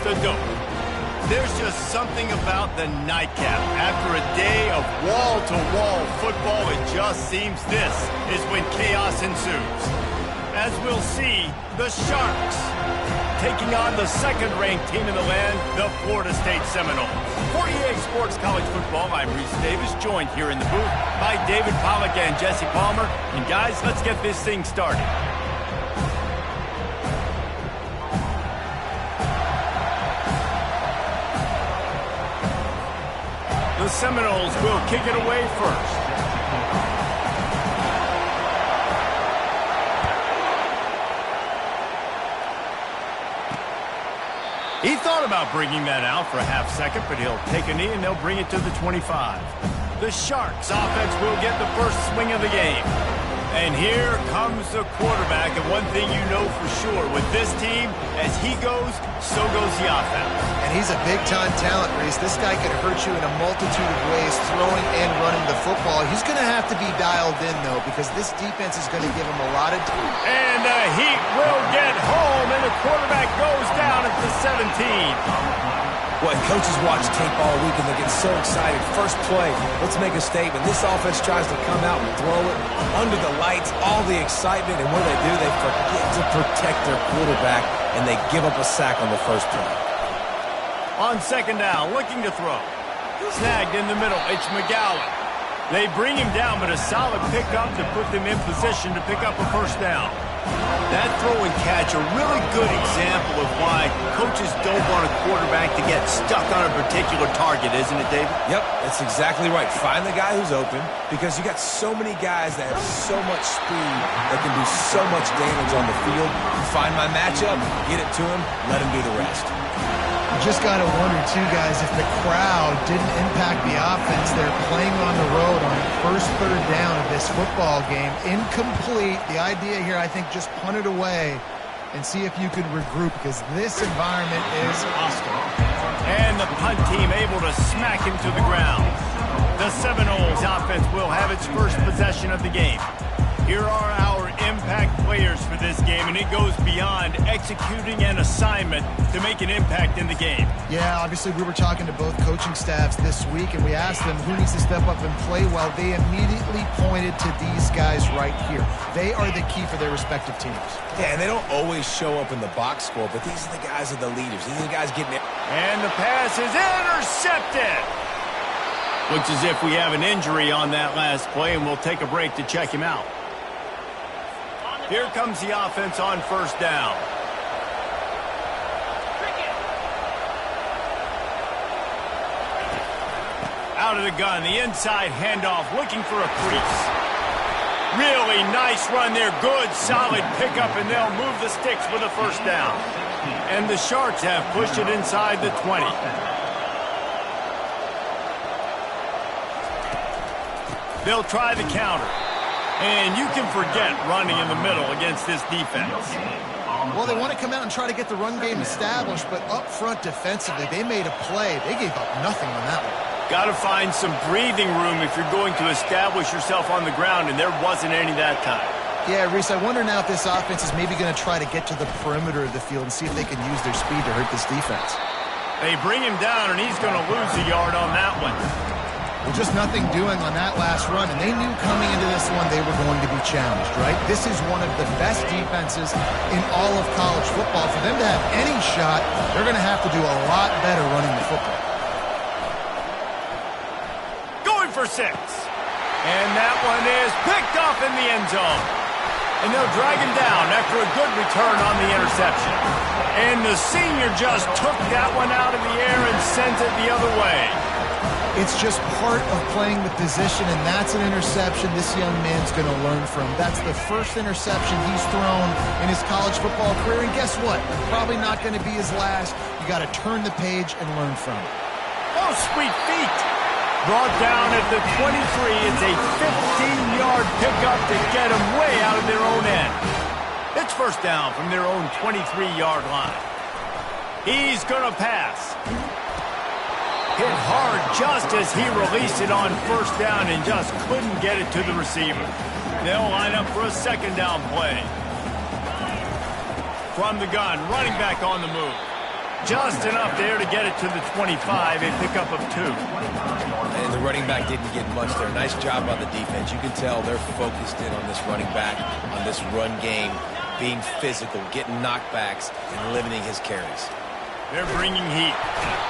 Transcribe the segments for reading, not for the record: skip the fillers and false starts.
the dope. There's just something about the nightcap. After a day of wall-to-wall football, it just seems this is when chaos ensues. As we'll see, the Sharks taking on the second-ranked team in the land, the Florida State Seminoles. For EA Sports College Football, I'm Reese Davis, joined here in the booth by David Pollack and Jesse Palmer. And guys, let's get this thing started. The Seminoles will kick it away first. He thought about bringing that out for a half second, but he'll take a knee and they'll bring it to the 25. The Sharks offense will get the first swing of the game. And here comes the quarterback, and one thing you know for sure, with this team, as he goes, so goes the offense. And he's a big-time talent, Reese. This guy can hurt you in a multitude of ways, throwing and running the football. He's going to have to be dialed in, though, because this defense is going to give him a lot of time. And the Heat will get home, and the quarterback goes down at the 17. Boy, coaches watch tape all week and they get so excited. First play, let's make a statement. This offense tries to come out and throw it under the lights, all the excitement, and what do? They forget to protect their quarterback, and they give up a sack on the first play. On second down, looking to throw. Snagged in the middle, it's McGowan. They bring him down, but a solid pickup to put them in position to pick up a first down. That throw and catch, a really good example of why coaches don't want a quarterback to get stuck on a particular target, isn't it, David? Yep, that's exactly right. Find the guy who's open, because you got so many guys that have so much speed that can do so much damage on the field. Find my matchup, get it to him, let him do the rest. You just got to wonder, too, guys, if the crowd didn't impact the offense. They're playing on the road on first third down of this football game. Incomplete. The idea here, I think, just punt it away and see if you can regroup, because this environment is hostile. And the punt team able to smack him to the ground. The Seminoles offense will have its first possession of the game. Here are our impact players for this game, and it goes beyond executing an assignment to make an impact in the game. Yeah, obviously we were talking to both coaching staffs this week, and we asked them who needs to step up and play well. They immediately pointed to these guys right here. They are the key for their respective teams. Yeah, and they don't always show up in the box score, but these are the guys that are the leaders. These are the guys getting it. And the pass is intercepted. Looks as if we have an injury on that last play, and we'll take a break to check him out. Here comes the offense on first down. Out of the gun, the inside handoff, looking for a crease. Really nice run there, good, solid pickup, and they'll move the sticks with a first down. And the Sharks have pushed it inside the 20. They'll try the counter. And you can forget running in the middle against this defense. Well, they want to come out and try to get the run game established, but up front defensively, they made a play. They gave up nothing on that one. Got to find some breathing room if you're going to establish yourself on the ground, and there wasn't any that time. Yeah, Reese, I wonder now if this offense is maybe going to try to get to the perimeter of the field and see if they can use their speed to hurt this defense. They bring him down, and he's going to lose a yard on that one. Well, just nothing doing on that last run, and they knew coming into this one they were going to be challenged, right? This is one of the best defenses in all of college football. For them to have any shot, they're going to have to do a lot better running the football. Going for 6. And that one is picked off in the end zone. And they'll drag him down after a good return on the interception. And the senior just took that one out of the air and sent it the other way. It's just part of playing the position, and that's an interception this young man's going to learn from. That's the first interception he's thrown in his college football career, and guess what? Probably not going to be his last. You got to turn the page and learn from it. Oh, sweet feet. Brought down at the 23. It's a 15-yard pickup to get them way out of their own end. It's first down from their own 23-yard line. He's going to pass. Hit hard just as he released it on first down and just couldn't get it to the receiver. They'll line up for a second down play. From the gun, running back on the move. Just enough there to get it to the 25, a pickup of 2. And the running back didn't get much there. Nice job by the defense. You can tell they're focused in on this running back, on this run game, being physical, getting knockbacks, and limiting his carries. They're bringing heat.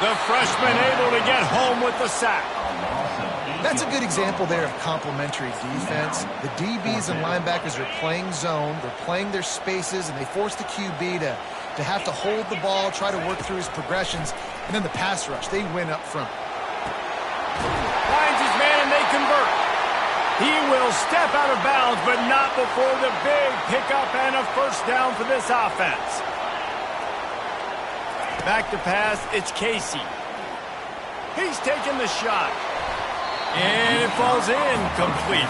The freshman able to get home with the sack. That's a good example there of complementary defense. The DBs and linebackers are playing zone, they're playing their spaces, and they force the QB to have to hold the ball, try to work through his progressions, and then the pass rush, they win up front. Finds his man and they convert. He will step out of bounds, but not before the big pickup and a first down for this offense. Back to pass, it's Casey. He's taking the shot. And it falls in complete.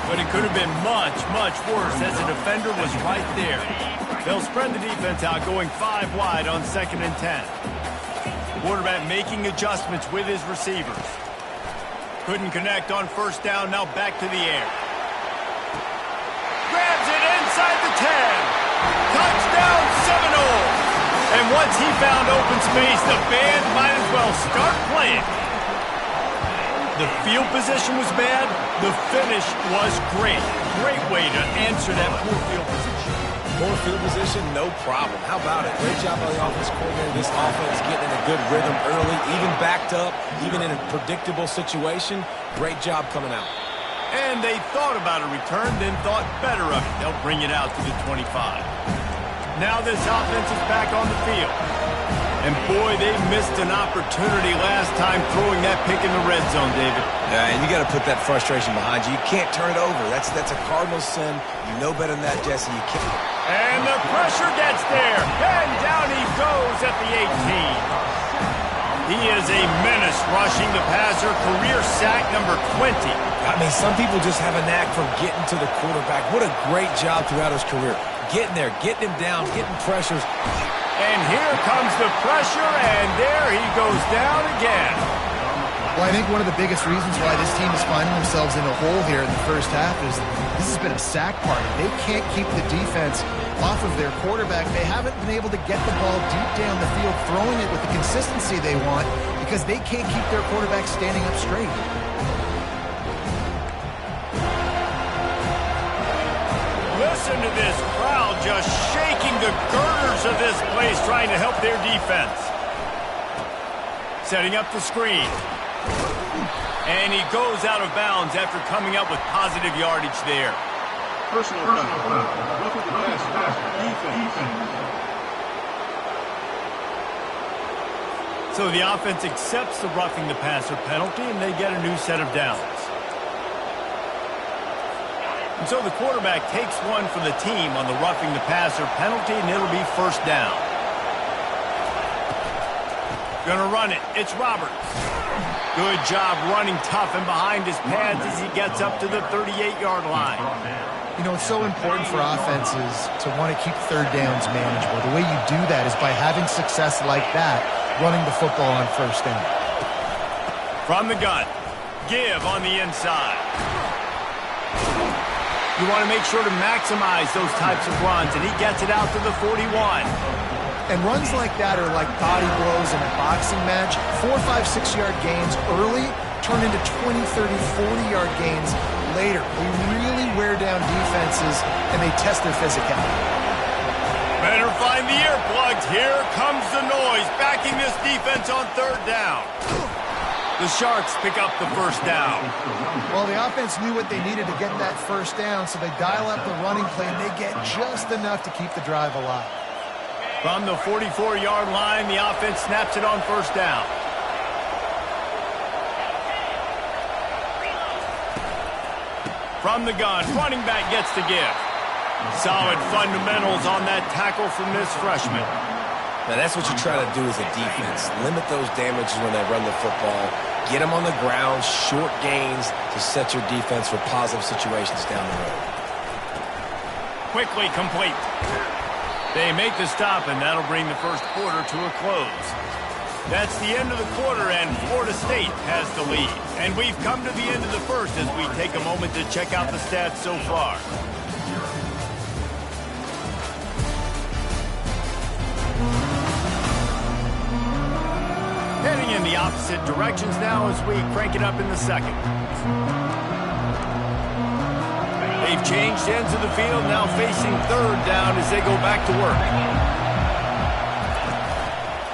But it could have been much, much worse as the defender was right there. They'll spread the defense out, going 5 wide on 2nd and 10. Quarterback making adjustments with his receivers. Couldn't connect on first down, now back to the air. Grabs it inside the 10. Touchdown Seminoles. And once he found open space, the band might as well start playing. The field position was bad. The finish was great. Great way to answer that poor field position. Poor field position, no problem. How about it? Great job by the offense coordinator. This offense getting in a good rhythm early, even backed up, even in a predictable situation. Great job coming out. And they thought about a return, then thought better of it. They'll bring it out to the 25. Now this offense is back on the field. And boy, they missed an opportunity last time throwing that pick in the red zone, David. Yeah, and you got to put that frustration behind you. You can't turn it over. That's a cardinal sin. You know better than that, Jesse. You can't. And the pressure gets there. And down he goes at the 18. He is a menace rushing the passer. Career sack number 20. I mean, some people just have a knack for getting to the quarterback. What a great job throughout his career. Getting there, getting him down, getting pressures. And here comes the pressure, and there he goes down again. Well, I think one of the biggest reasons why this team is finding themselves in a hole here in the first half is this has been a sack party. They can't keep the defense off of their quarterback. They haven't been able to get the ball deep down the field, throwing it with the consistency they want because they can't keep their quarterback standing up straight. Listen to this crowd just shaking the girders of this place, trying to help their defense. Setting up the screen. And he goes out of bounds after coming up with positive yardage there. Personal foul. Look at the pass. Defense. So the offense accepts the roughing the passer penalty, and they get a new set of downs. And so the quarterback takes one for the team on the roughing the passer penalty, and it'll be first down. Gonna run it. It's Roberts. Good job running tough and behind his pads as he gets up to the 38-yard line. You know, it's so important for offenses to want to keep third downs manageable. The way you do that is by having success like that, running the football on first down. From the gun, give on the inside. You want to make sure to maximize those types of runs, and he gets it out to the 41. And runs like that are like body blows in a boxing match. 4, 5, 6-yard gains early turn into 20, 30, 40-yard gains later. They really wear down defenses, and they test their physicality. Better find the earplugs. Here comes the noise, backing this defense on third down. The Sharks pick up the first down. Well, the offense knew what they needed to get that first down, so they dial up the running play, and they get just enough to keep the drive alive. From the 44-yard line, the offense snaps it on first down. From the gun, running back gets to give. Solid fundamentals on that tackle from this freshman. Now, that's what you try to do as a defense. Limit those damages when they run the football. Get them on the ground, short gains to set your defense for positive situations down the road. Quickly complete. They make the stop, and that'll bring the first quarter to a close. That's the end of the quarter, and Florida State has the lead. And we've come to the end of the first as we take a moment to check out the stats so far. the opposite directions now as we crank it up in the second. They've changed ends of the field, now facing third down as they go back to work.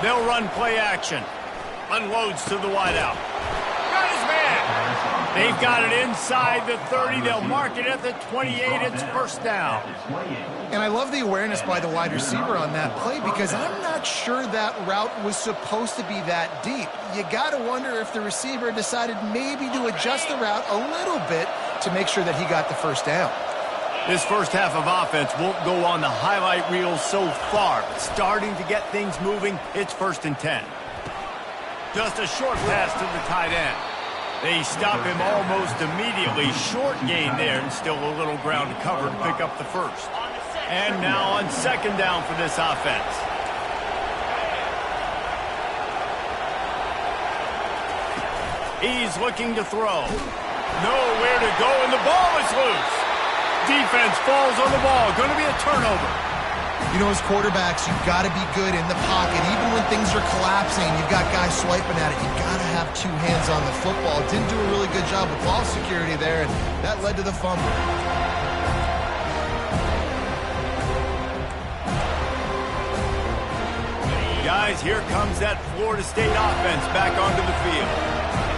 They'll run play action. Unloads to the wideout. Got his man. They've got it inside the 30. They'll mark it at the 28. It's first down. And I love the awareness by the wide receiver on that play because I'm not sure that route was supposed to be that deep. You got to wonder if the receiver decided maybe to adjust the route a little bit to make sure that he got the first down. This first half of offense won't go on the highlight reel so far. But starting to get things moving, it's 1st and 10. Just a short pass to the tight end. They stop him almost immediately. Short gain there and still a little ground to cover to pick up the first. And now on 2nd down for this offense. He's looking to throw. Nowhere to go, and the ball is loose. Defense falls on the ball. Going to be a turnover. You know, as quarterbacks, you've got to be good in the pocket. Even when things are collapsing, you've got guys swiping at it. You've got to have 2 hands on the football. Didn't do a really good job with ball security there, and that led to the fumble. Guys, here comes that Florida State offense back onto the field.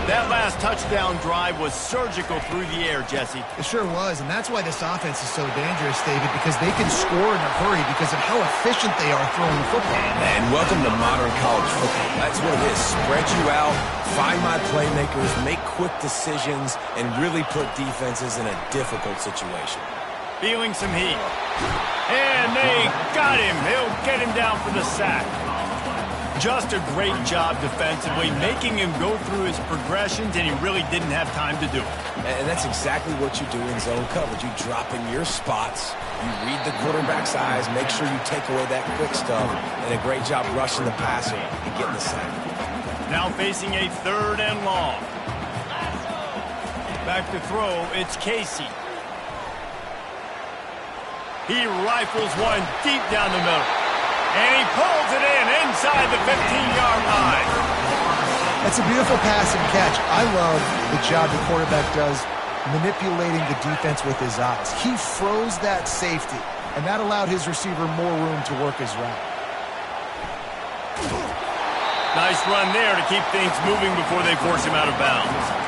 That last touchdown drive was surgical through the air, Jesse. It sure was, and that's why this offense is so dangerous, David, because they can score in a hurry because of how efficient they are throwing the football. And welcome to modern college football. That's what it is. Spread you out, find my playmakers, make quick decisions, and really put defenses in a difficult situation. Feeling some heat. And they got him. He'll get him down for the sack. Just a great job defensively, making him go through his progressions, and he really didn't have time to do it. And that's exactly what you do in zone coverage. You drop in your spots, you read the quarterback's eyes, make sure you take away that quick stuff, and a great job rushing the passer and getting the sack. Now facing a 3rd and long. Back to throw, it's Casey. He rifles one deep down the middle. And he pulls it in inside the 15-yard line. That's a beautiful pass and catch. I love the job the quarterback does manipulating the defense with his eyes. He froze that safety, and that allowed his receiver more room to work his route. Nice run there to keep things moving before they force him out of bounds.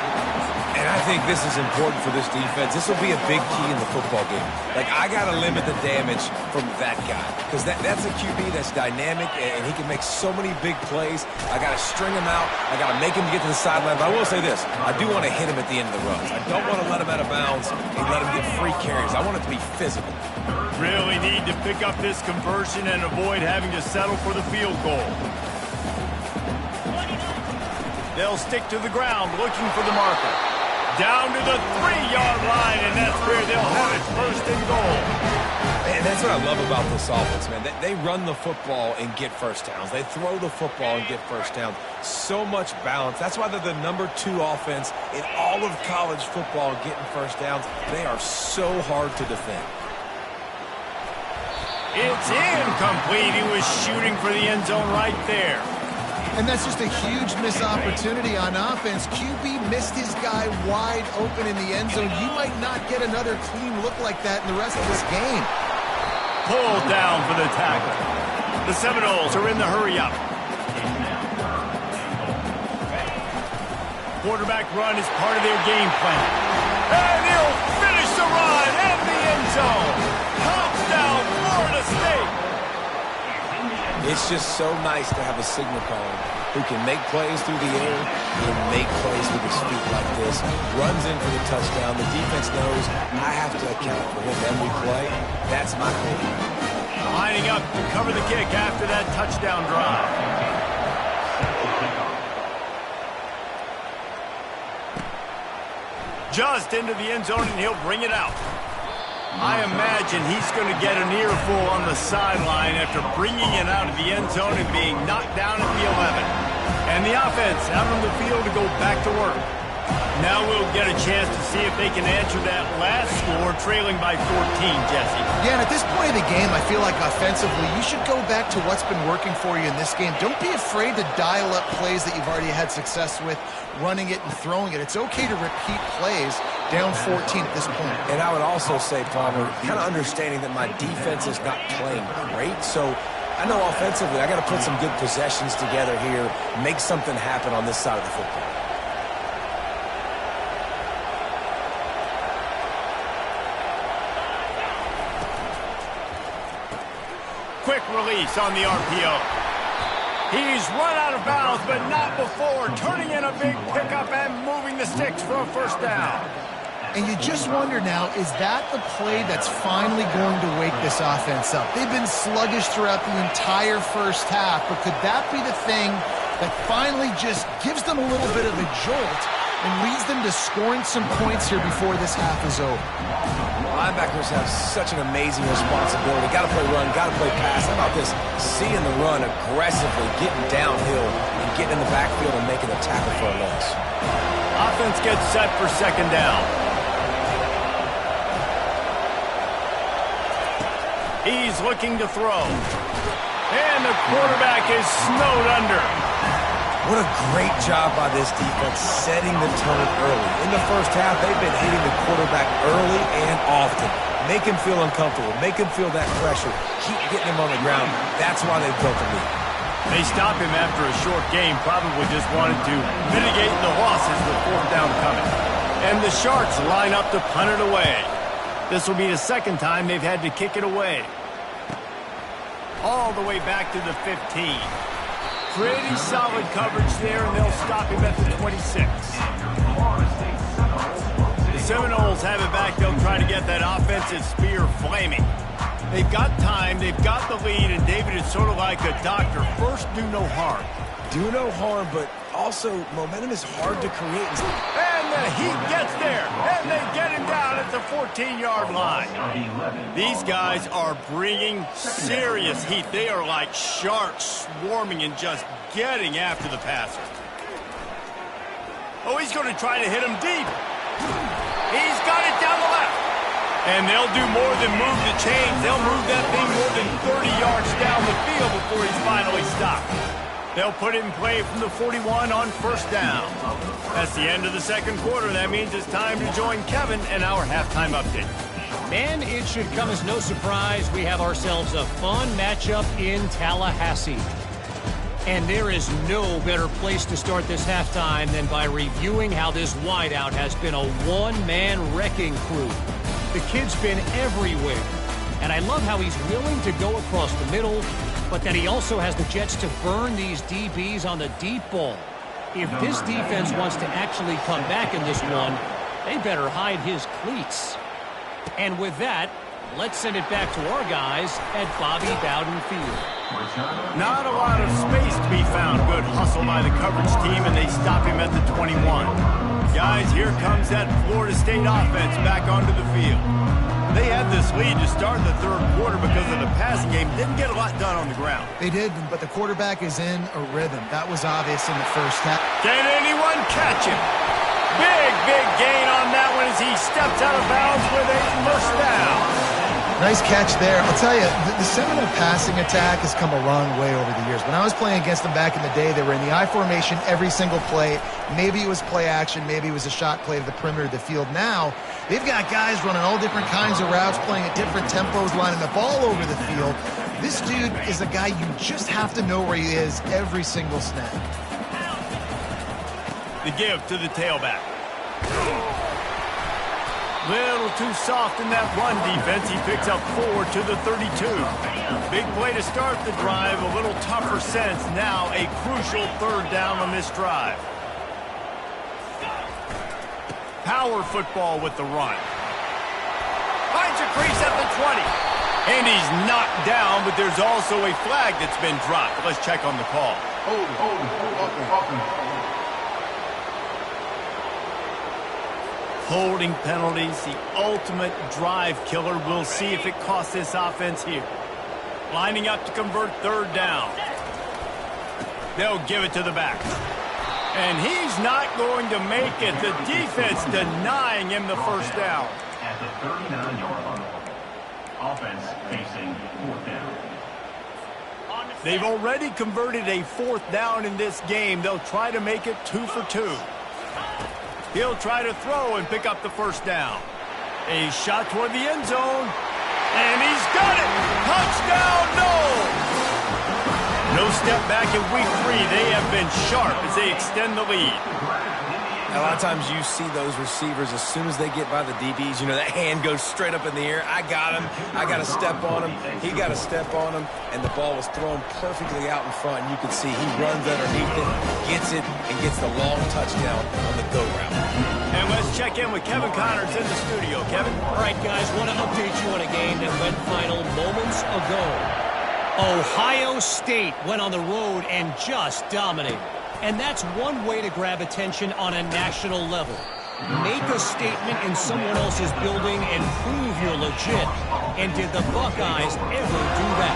And I think this is important for this defense. This will be a big key in the football game. Like, I got to limit the damage from that guy because that's a QB that's dynamic, and he can make so many big plays. I got to string him out. I got to make him get to the sideline. But I will say this. I do want to hit him at the end of the runs. I don't want to let him out of bounds and let him get free carries. I want it to be physical. Really need to pick up this conversion and avoid having to settle for the field goal. They'll stick to the ground looking for the marker. Down to the 3-yard line, and that's where they'll have it 1st and goal. And that's what I love about this offense, man. They run the football and get first downs. They throw the football and get first downs. So much balance. That's why they're the #2 offense in all of college football getting first downs. They are so hard to defend. It's incomplete. He was shooting for the end zone right there. And that's just a huge missed opportunity on offense. QB missed his guy wide open in the end zone. You might not get another clean look like that in the rest of this game. Pulled down for the tackle. The Seminoles are in the hurry-up. Quarterback run is part of their game plan. And he'll finish the run in the end zone. Touchdown, Florida State. It's just so nice to have a signal caller who can make plays through the air and make plays with his feet like this. Runs in for the touchdown. The defense knows I have to account for him every play. That's my goal. Lining up to cover the kick after that touchdown drive. Just into the end zone, and he'll bring it out. I imagine he's going to get an earful on the sideline after bringing it out of the end zone and being knocked down at the 11. And the offense out on the field to go back to work. Now we'll get a chance to see if they can answer that last score, trailing by 14, Jesse. Yeah, and at this point of the game, I feel like offensively, you should go back to what's been working for you in this game. Don't be afraid to dial up plays that you've already had success with, running it and throwing it. It's okay to repeat plays down 14 at this point. And I would also say, Palmer, kind of understanding that my defense is not playing great, so I know offensively I got to put some good possessions together here, make something happen on this side of the football. Quick release on the RPO. He's run out of bounds, but not before turning in a big pickup and moving the sticks for a first down. And you just wonder now, is that the play that's finally going to wake this offense up? They've been sluggish throughout the entire first half, but could that be the thing that finally just gives them a little bit of a jolt and leads them to scoring some points here before this half is over? Linebackers have such an amazing responsibility. Got to play run, got to play pass. How about this? Seeing the run aggressively, getting downhill, and getting in the backfield and making the tackle for a loss. Offense gets set for second down. He's looking to throw. And the quarterback is snowed under. What a great job by this defense setting the tone early. In the first half, they've been hitting the quarterback early and often. Make him feel uncomfortable. Make him feel that pressure. Keep getting him on the ground. That's why they built the lead. They stop him after a short game, probably just wanted to mitigate the losses with fourth down coming. And the Sharks line up to punt it away. This will be the second time they've had to kick it away. All the way back to the 15. Pretty solid coverage there, and they'll stop him at the 26. The Seminoles have it back. They'll try to get that offensive spear flaming. They've got time, they've got the lead, and David is sort of like a doctor. First, do no harm. Do no harm, but also momentum is hard to create. And the Heat gets there, and they get him down at the 14-yard line. These guys are bringing serious heat. They are like sharks swarming and just getting after the passer. Oh, he's going to try to hit him deep. He's got it down the left. And they'll do more than move the chains. They'll move that thing more than 30 yards down the field before he's finally stopped. They'll put it in play from the 41 on first down. That's the end of the second quarter. That means it's time to join Kevin and our halftime update. And it should come as no surprise we have ourselves a fun matchup in Tallahassee. And there is no better place to start this halftime than by reviewing how this wideout has been a one-man wrecking crew. The kid's been everywhere. And I love how he's willing to go across the middle, but that he also has the jets to burn these DBs on the deep ball. If this defense wants to actually come back in this one, they better hide his cleats. And with that, let's send it back to our guys at Bobby Bowden Field. Not a lot of space to be found. Good hustle by the coverage team, and they stop him at the 21. Guys, here comes that Florida State offense back onto the field. They had this lead to start the third quarter because of the passing game. Didn't get a lot done on the ground. They did, but the quarterback is in a rhythm. That was obvious in the first half. Can anyone catch him? Big gain on that one as he steps out of bounds with a first down. Nice catch there. I'll tell you, the Seminole passing attack has come a long way over the years. When I was playing against them back in the day, they were in the I formation every single play. Maybe it was play action. Maybe it was a shot play to the perimeter of the field. Now, they've got guys running all different kinds of routes, playing at different tempos, lining the ball over the field. This dude is a guy you just have to know where he is every single snap. The give to the tailback. Little too soft in that run defense. He picks up 4 to the 32. Big play to start the drive. A little tougher sense. Now a crucial third down on this drive. Power football with the run. Finds a crease at the 20. And he's knocked down, but there's also a flag that's been dropped. Let's check on the call. Hold it. Holding penalties, the ultimate drive killer. We'll see if it costs this offense here. Lining up to convert third down. They'll give it to the back. And he's not going to make it. The defense denying him the first down. At the 39-yard line. Offense facing fourth down. They've already converted a fourth down in this game. They'll try to make it 2 for 2. He'll try to throw and pick up the first down. A shot toward the end zone. And he's got it! Touchdown, no! No step back in week 3. They have been sharp as they extend the lead. A lot of times you see those receivers, as soon as they get by the DBs, you know, that hand goes straight up in the air. I got him. I got to step on him. He got to step on him. And the ball was thrown perfectly out in front. And you can see he runs underneath it, gets it, and gets the long touchdown on the go route. And let's check in with Kevin Connors in the studio. Kevin? All right, guys, want to update you on a game that went final moments ago. Ohio State went on the road and just dominated. And that's one way to grab attention on a national level. Make a statement in someone else's building and prove you're legit. And did the Buckeyes ever do that?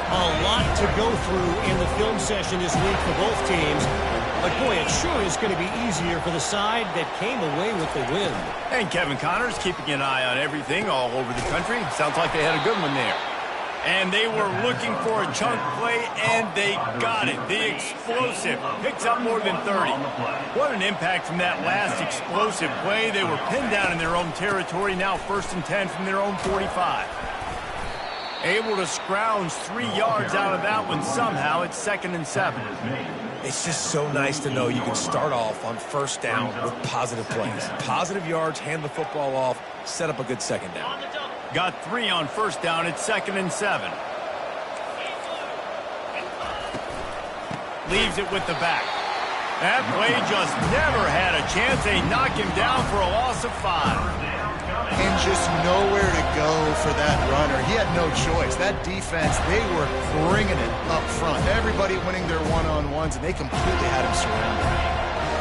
A lot to go through in the film session this week for both teams. But boy, it sure is going to be easier for the side that came away with the win. And Kevin Connors keeping an eye on everything all over the country. Sounds like they had a good one there. And they were looking for a chunk play, and they got it. The explosive picks up more than 30. What an impact from that last explosive play. They were pinned down in their own territory, now 1st and 10 from their own 45. Able to scrounge 3 yards out of that one somehow. It's 2nd and 7. It's just so nice to know you can start off on first down with positive plays. Positive yards, hand the football off, set up a good second down. Got 3 on first down. It's 2nd and 7. Leaves it with the back. That play just never had a chance. They knock him down for a loss of 5. And just nowhere to go for that runner. He had no choice. That defense, they were bringing it up front. Everybody winning their one-on-ones, and they completely had him surrounded.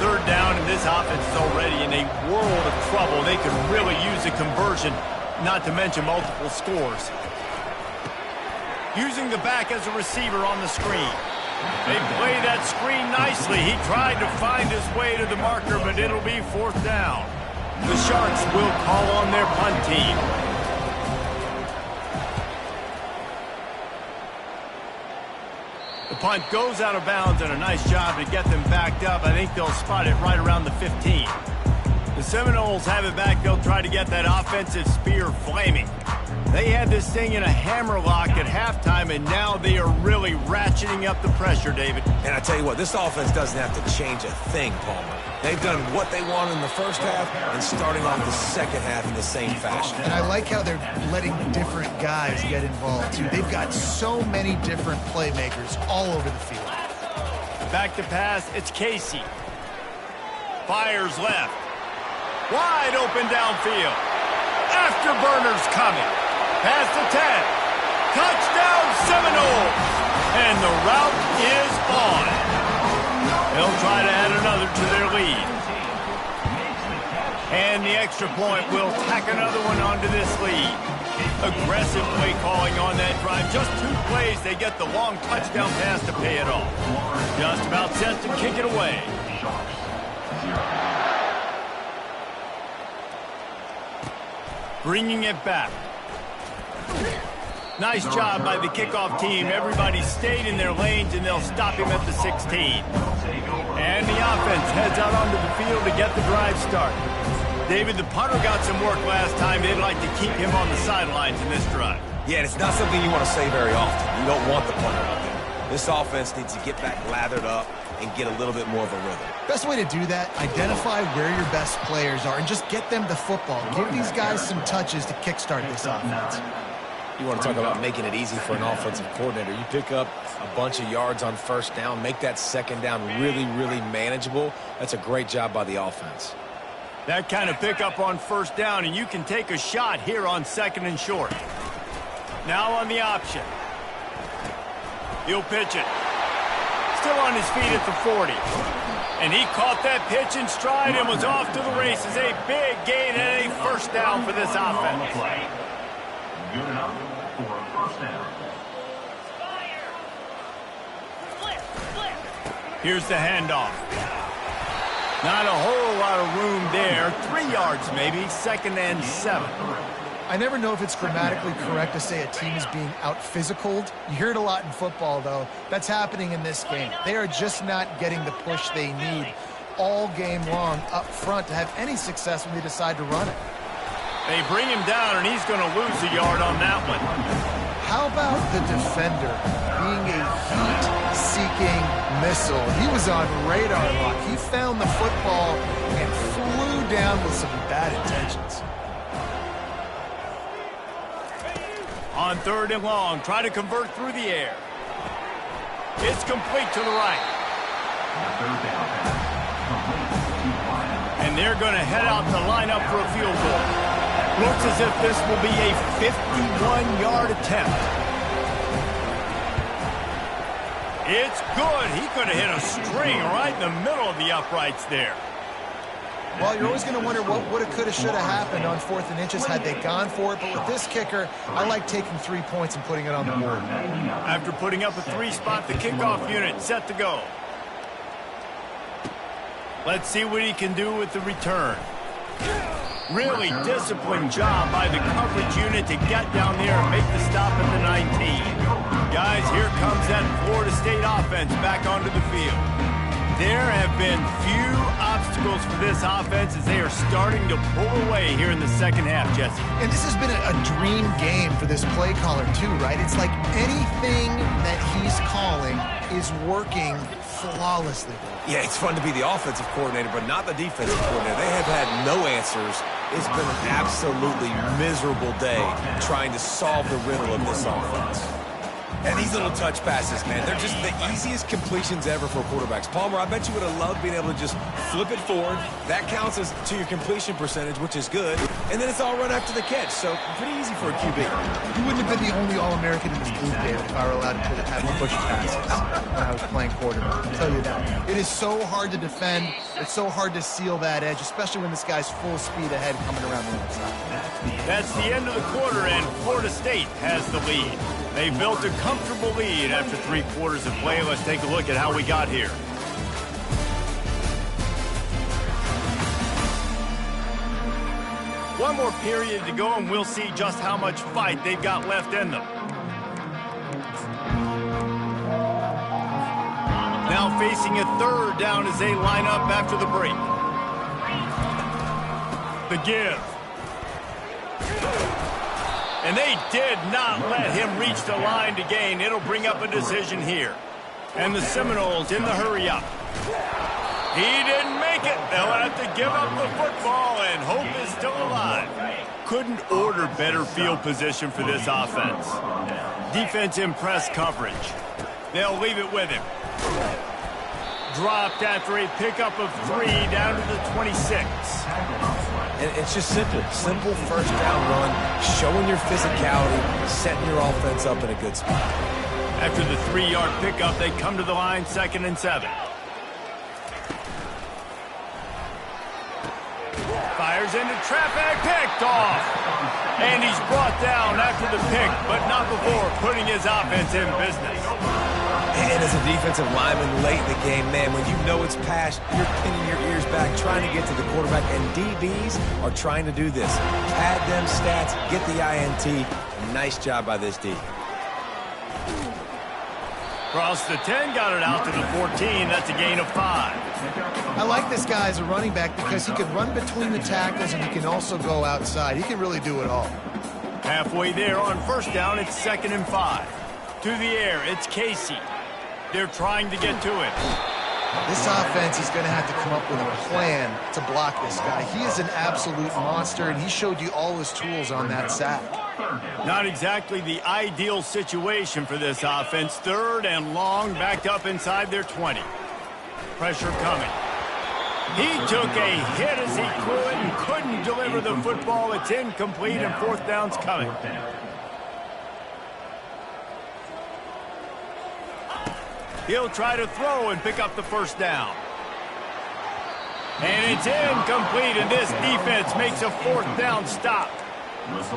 3rd down, and this offense is already in a world of trouble. They could really use a conversion, not to mention multiple scores. Using the back as a receiver on the screen. They play that screen nicely. He tried to find his way to the marker, but it'll be 4th down. The Sharks will call on their punt team. The punt goes out of bounds, and a nice job to get them backed up. I think they'll spot it right around the 15. The Seminoles have it back. They'll try to get that offensive spear flaming. They had this thing in a hammerlock at halftime, and now they are really ratcheting up the pressure, David. And I tell you what, this offense doesn't have to change a thing, Palmer. They've done what they wanted in the first half and starting off the second half in the same fashion. And I like how they're letting different guys get involved, too. They've got so many different playmakers all over the field. Back to pass, it's Casey. Fires left. Wide open downfield. Afterburner's coming. Past the 10. Touchdown Seminoles. And the route is on. They'll try to add another to their lead. And the extra point will tack another one onto this lead. Aggressive play calling on that drive. Just 2 plays, they get the long touchdown pass to pay it off. Just about set to kick it away. Bringing it back. Nice job by the kickoff team. Everybody stayed in their lanes, and they'll stop him at the 16. And the offense heads out onto the field to get the drive started. David, the punter got some work last time. They'd like to keep him on the sidelines in this drive. Yeah, and it's not something you want to say very often. You don't want the punter out there. This offense needs to get back lathered up and get a little bit more of a rhythm. Best way to do that, identify where your best players are and just get them the football. Give these guys some touches to kickstart this offense. You want to talk about making it easy for an offensive coordinator. You pick up a bunch of yards on first down, make that second down really, really manageable. That's a great job by the offense. That kind of pickup on first down, and you can take a shot here on 2nd and short. Now on the option. He'll pitch it. Still on his feet at the 40. And he caught that pitch in stride and was off to the races. A big gain and a first down for this offense. Good enough for a first down. Here's the handoff. Not a whole lot of room there. 3 yards maybe, 2nd and 7. I never know if it's grammatically correct to say a team is being out-physicaled. You hear it a lot in football, though. That's happening in this game. They are just not getting the push they need all game long up front to have any success when they decide to run it. They bring him down, and he's going to lose a yard on that one. How about the defender being a heat-seeking missile? He was on radar lock. He found the football and flew down with some bad intentions. On 3rd and long, try to convert through the air. It's complete to the right. And they're going to head out to line up for a field goal. Looks as if this will be a 51-yard attempt. It's good. He could have hit a string right in the middle of the uprights there. Well, you're always going to wonder what woulda, coulda, shoulda happened on 4th and inches had they gone for it. But with this kicker, I like taking 3 points and putting it on the board. After putting up a 3-spot, the kickoff unit set to go. Let's see what he can do with the return. Really disciplined job by the coverage unit to get down there and make the stop at the 19. Guys, here comes that Florida State offense back onto the field. There have been few obstacles for this offense as they are starting to pull away here in the 2nd half, Jesse. And this has been a dream game for this play caller, too, right? It's like anything that he's calling is working flawlessly. Yeah, it's fun to be the offensive coordinator, but not the defensive coordinator. They have had no answers. It's been an absolutely miserable day trying to solve the riddle of this offense. And these little touch passes, man, they're just the easiest completions ever for quarterbacks. Palmer, I bet you would have loved being able to just flip it forward. That counts as to your completion percentage, which is good. And then it's all run after the catch, so pretty easy for a QB. You wouldn't have been the only All-American in this blue game if I were allowed to have push passes when I was playing quarterback. I'll tell you that. It is so hard to defend. It's so hard to seal that edge, especially when this guy's full speed ahead coming around the outside. That's the end of the quarter, and Florida State has the lead. They built a comfortable lead after 3 quarters of play. Let's take a look at how we got here. One more period to go, and we'll see just how much fight they've got left in them. Now facing a 3rd down as they line up after the break. The give. And they did not let him reach the line to gain. It'll bring up a decision here. And the Seminoles in the hurry-up. He didn't make it. They'll have to give up the football, and hope is still alive. Couldn't order better field position for this offense. Defense in press coverage. They'll leave it with him. Dropped after a pickup of 3 down to the 26. And it's just simple 1st down run, showing your physicality, setting your offense up in a good spot. After the 3-yard pickup, they come to the line, 2nd and 7. Fires into traffic, picked off. And he's brought down after the pick, but not before putting his offense in business. And as a defensive lineman late in the game, man, when you know it's past, you're pinning your ears back, trying to get to the quarterback, and DBs are trying to do this. Pad them stats, get the INT. Nice job by this D. Cross the 10, got it out to the 14. That's a gain of 5. I like this guy as a running back because he can run between the tackles and he can also go outside. He can really do it all. Halfway there on 1st down, it's 2nd and 5. To the air, it's Casey. They're trying to get to it. This offense is going to have to come up with a plan to block this guy. He is an absolute monster, and he showed you all his tools on that sack. Not exactly the ideal situation for this offense. 3rd and long, backed up inside their 20. Pressure coming. He took a hit as he threw it and couldn't deliver the football. It's incomplete, and 4th down's coming. He'll try to throw and pick up the 1st down. And it's incomplete, and this defense makes a 4th down stop.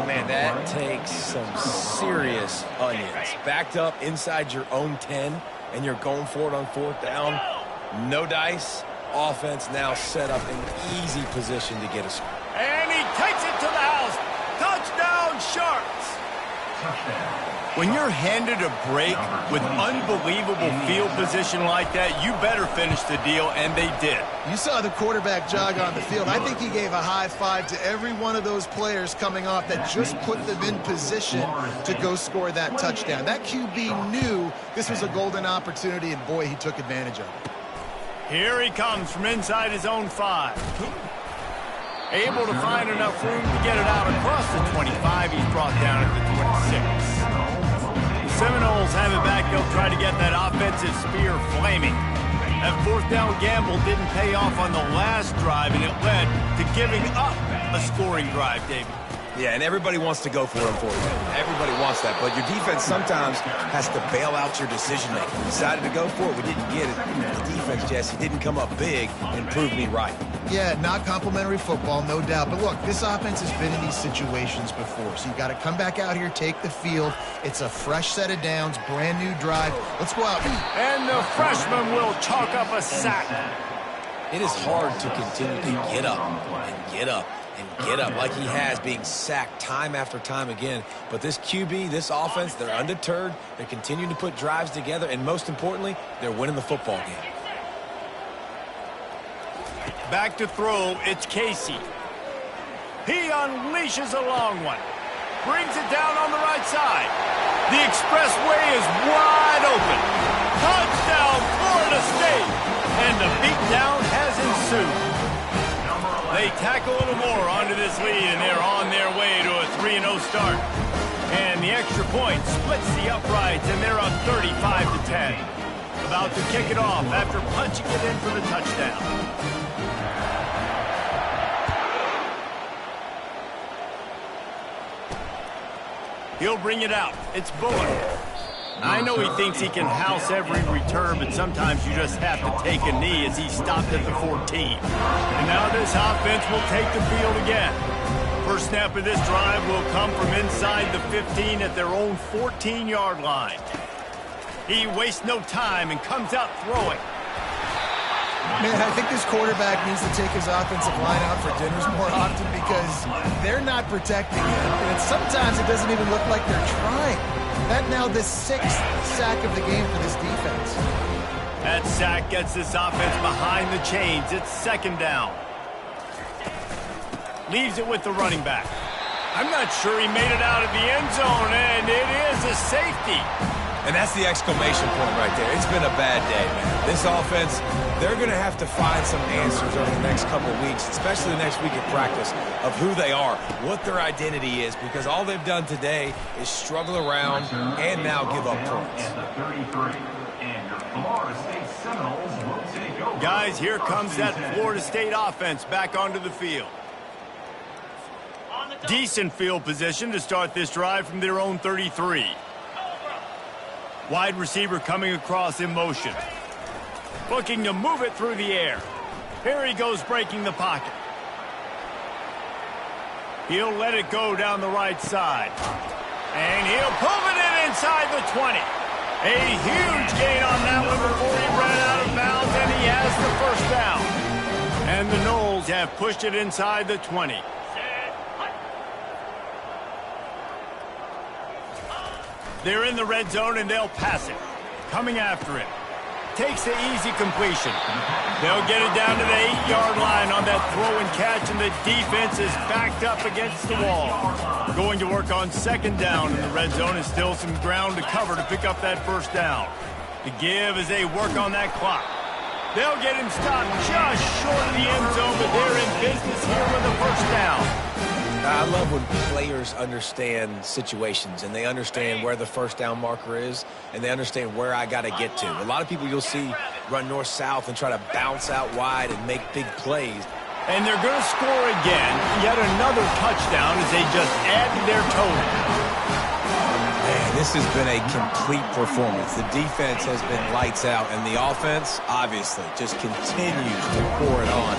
Man, that takes some serious onions. Backed up inside your own 10, and you're going for it on 4th down. No dice. Offense now set up an easy position to get a score. And he takes it to the house. Touchdown, Sharks. When you're handed a break with unbelievable field position like that, you better finish the deal, and they did. You saw the quarterback jog on the field. I think he gave a high five to every one of those players coming off that just put them in position to go score that touchdown. That QB knew this was a golden opportunity, and boy, he took advantage of it. Here he comes from inside his own 5. Able to find enough room to get it out across the 25. He's brought down at the 26. The Seminoles have it back. They'll try to get that offensive spear flaming. That fourth down gamble didn't pay off on the last drive, and it led to giving up a scoring drive, David. Yeah, and everybody wants to go for it, unfortunately. Everybody wants that, but your defense sometimes has to bail out your decision-making. We decided to go for it. We didn't get it. The defense, Jesse, didn't come up big and prove me right. Yeah, not complimentary football, no doubt. But look, this offense has been in these situations before, so you got to come back out here, take the field. It's a fresh set of downs, brand new drive. Let's go out. And the freshman will chalk up a sack. It is hard to continue to get up and get up and get up like he has, being sacked time after time again. But this QB, this offense, they're undeterred. They're continuing to put drives together, and most importantly, they're winning the football game. Back to throw, it's Casey. He unleashes a long one. Brings it down on the right side. The expressway is wide open. Touchdown, Florida State. And the beatdown has ensued. They tack a little more onto this lead, and they're on their way to a 3-0 start. And the extra point splits the uprights, and they're up 35-10. About to kick it off after punching it in for the touchdown. He'll bring it out. It's Bullard. I know he thinks he can house every return, but sometimes you just have to take a knee as he stopped at the 14. And now this offense will take the field again. First snap of this drive will come from inside the 15 at their own 14-yard line. He wastes no time and comes out throwing. Man, I think this quarterback needs to take his offensive line out for dinners more often because they're not protecting him. And sometimes it doesn't even look like they're trying. That now the 6th sack of the game for this defense. That sack gets this offense behind the chains. It's second down. Leaves it with the running back. I'm not sure he made it out of the end zone, and it is a safety. And that's the exclamation point right there. It's been a bad day, man. This offense, they're going to have to find some answers over the next couple of weeks, especially the next week of practice, of who they are, what their identity is, because all they've done today is struggle around and now give up points. Guys, here comes that Florida State offense back onto the field. Decent field position to start this drive from their own 33. Wide receiver coming across in motion. Looking to move it through the air. Here he goes breaking the pocket. He'll let it go down the right side. And he'll pull it in inside the 20. A huge gain on that one before he ran out of bounds, and he has the first down. And the Noles have pushed it inside the 20. They're in the red zone, and they'll pass it. Coming after it. Takes the easy completion. They'll get it down to the 8-yard line on that throw and catch, and the defense is backed up against the wall. Going to work on second down in the red zone, and still some ground to cover to pick up that first down. The give as they work on that clock. They'll get him stopped just short of the end zone, but they're in business here with a first down. I love when players understand situations and they understand where the first down marker is and they understand where I got to get to. A lot of people you'll see run north-south and try to bounce out wide and make big plays. And they're going to score again, yet another touchdown as they just add to their total. Man, this has been a complete performance. The defense has been lights out, and the offense, obviously, just continues to pour it on.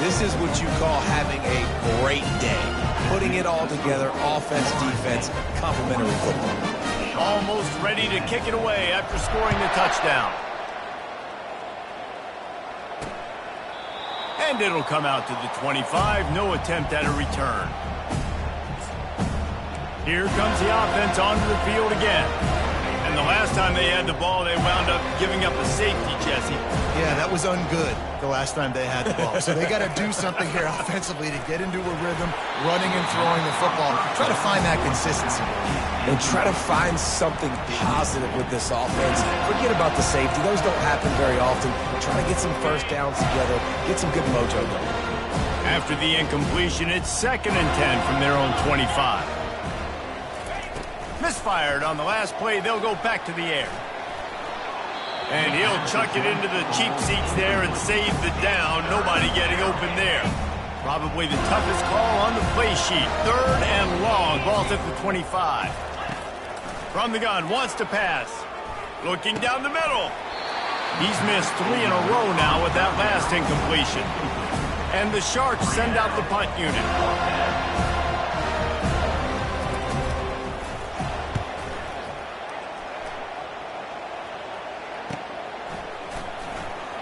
This is what you call having a great day. Putting it all together, offense, defense, complementary football. Almost ready to kick it away after scoring the touchdown. And it'll come out to the 25. No attempt at a return. Here comes the offense onto the field again. And the last time they had the ball, they wound up giving up a safety, Jesse. Yeah, that was ungood the last time they had the ball. So they got to do something here offensively to get into a rhythm, running and throwing the football. Try to find that consistency. And try to find something positive with this offense. Forget about the safety. Those don't happen very often. Try to get some first downs together, get some good mojo going. After the incompletion, it's 2nd and 10 from their own 25. Misfired on the last play. They'll go back to the air. And he'll chuck it into the cheap seats there and save the down. Nobody getting open there. Probably the toughest call on the play sheet. 3rd and long. Ball's at the 25. From the gun, wants to pass. Looking down the middle. He's missed 3 in a row now with that last incompletion. And the Sharks send out the punt unit.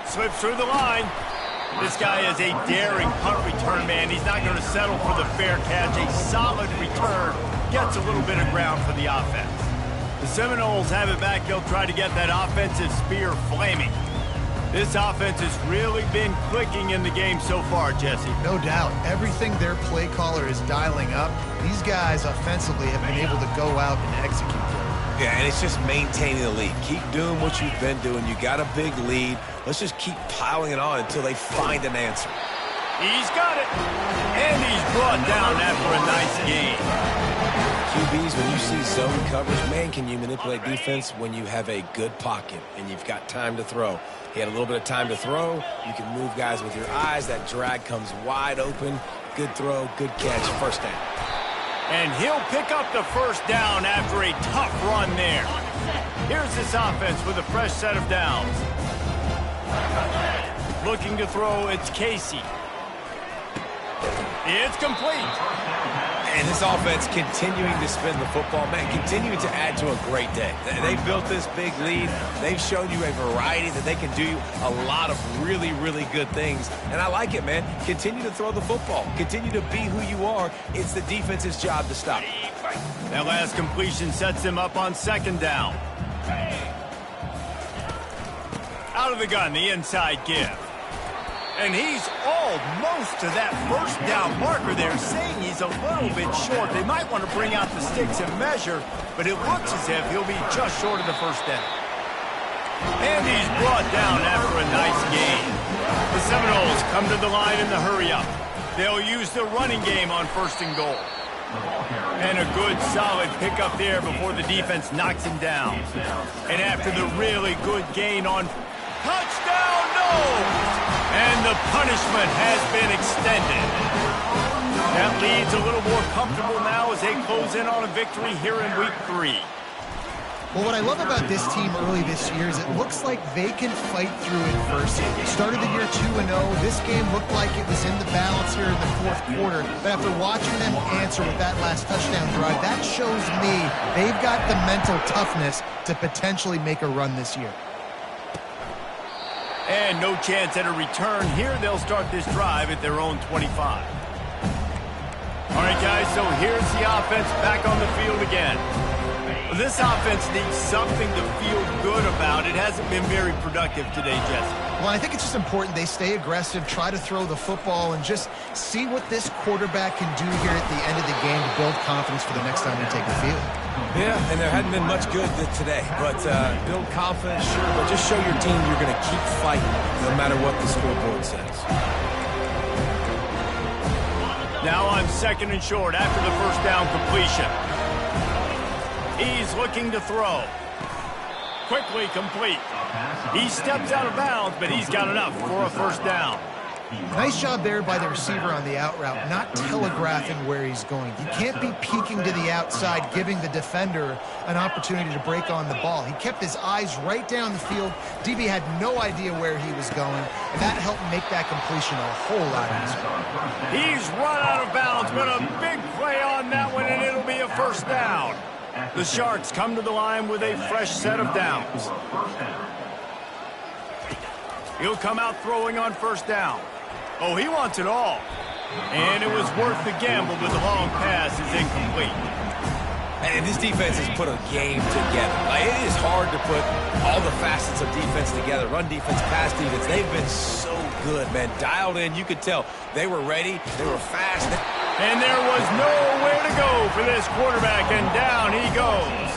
Slips through the line. This guy is a daring punt return man. He's not going to settle for the fair catch. A solid return. Gets a little bit of ground for the offense. The Seminoles have it back. They'll try to get that offensive spear flaming. This offense has really been clicking in the game so far, Jesse. No doubt. Everything their play caller is dialing up, these guys offensively have been able to go out and execute. Yeah, and it's just maintaining the lead. Keep doing what you've been doing. You got a big lead. Let's just keep piling it on until they find an answer. He's got it. And he's brought down after a nice gain. QBs, when you see zone coverage, man, can you manipulate defense when you have a good pocket and you've got time to throw. He had a little bit of time to throw. You can move guys with your eyes. That drag comes wide open. Good throw, good catch, first down. And he'll pick up the first down after a tough run there. Here's this offense with a fresh set of downs. Looking to throw, it's Casey. It's complete. And this offense continuing to spin the football, man, continuing to add to a great day. They've built this big lead. They've shown you a variety that they can do a lot of really, really good things. And I like it, man. Continue to throw the football. Continue to be who you are. It's the defense's job to stop. That last completion sets him up on 2nd down. Out of the gun, the inside give. And he's almost to that first down marker there, saying he's a little bit short. They might want to bring out the sticks and measure, but it looks as if he'll be just short of the first down. And he's brought down after a nice gain. The Seminoles come to the line in the hurry-up. They'll use the running game on 1st and goal. And a good, solid pickup there before the defense knocks him down. And after the really good gain on touchdown, no! And the punishment has been extended. That lead's a little more comfortable now as they close in on a victory here in Week 3. Well, what I love about this team early this year is it looks like they can fight through adversity. Started the year 2-0. This game looked like it was in the balance here in the 4th quarter. But after watching them answer with that last touchdown drive, that shows me they've got the mental toughness to potentially make a run this year. And no chance at a return here. They'll start this drive at their own 25. All right, guys, so here's the offense back on the field again. This offense needs something to feel good about. It hasn't been very productive today, Jesse. Well, I think it's just important they stay aggressive, try to throw the football, and just see what this quarterback can do here at the end of the game to build confidence for the next time they take the field. Yeah, and there hadn't been much good today. But build confidence, sure, but just show your team you're going to keep fighting no matter what the scoreboard says. Now on 2nd and short after the first down completion. He's looking to throw. Quickly complete. He steps out of bounds, but he's got enough for a first down. Nice job there by the receiver on the out route, not telegraphing where he's going. You can't be peeking to the outside, giving the defender an opportunity to break on the ball. He kept his eyes right down the field. DB had no idea where he was going, and that helped make that completion a whole lot easier. He's run out of bounds, but a big play on that one, and it'll be a first down. The Sharks come to the line with a fresh set of downs. He'll come out throwing on first down. Oh, he wants it all. And it was worth the gamble, but the long pass is incomplete. And this defense has put a game together. Like, it is hard to put all the facets of defense together. Run defense, pass defense. They've been so good, man. Dialed in. You could tell they were ready. They were fast. And there was nowhere to go for this quarterback, and down he goes.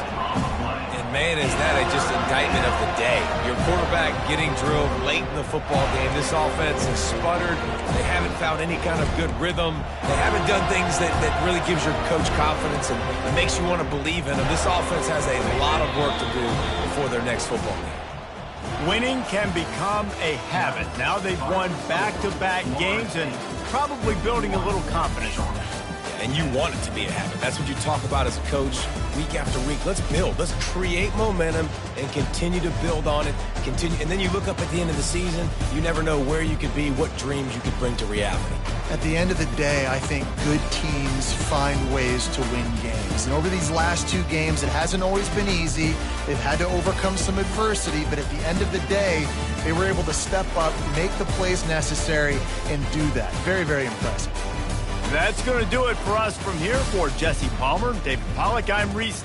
And, man, is that just indictment of the day. Your quarterback getting drilled late in the football game. This offense has sputtered. They haven't found any kind of good rhythm. They haven't done things that really gives your coach confidence and makes you want to believe in them. This offense has a lot of work to do before their next football game. Winning can become a habit. Now they've won back-to-back games and probably building a little confidence on that. And you want it to be a habit. That's what you talk about as a coach week after week. Let's build. Let's create momentum and continue to build on it. And then you look up at the end of the season, you never know where you could be, what dreams you could bring to reality. At the end of the day, I think good teams find ways to win games. And over these last two games, it hasn't always been easy. They've had to overcome some adversity, but at the end of the day, they were able to step up, make the plays necessary, and do that. Very, very impressive. That's going to do it for us from here. For Jesse Palmer, David Pollack, I'm Reese.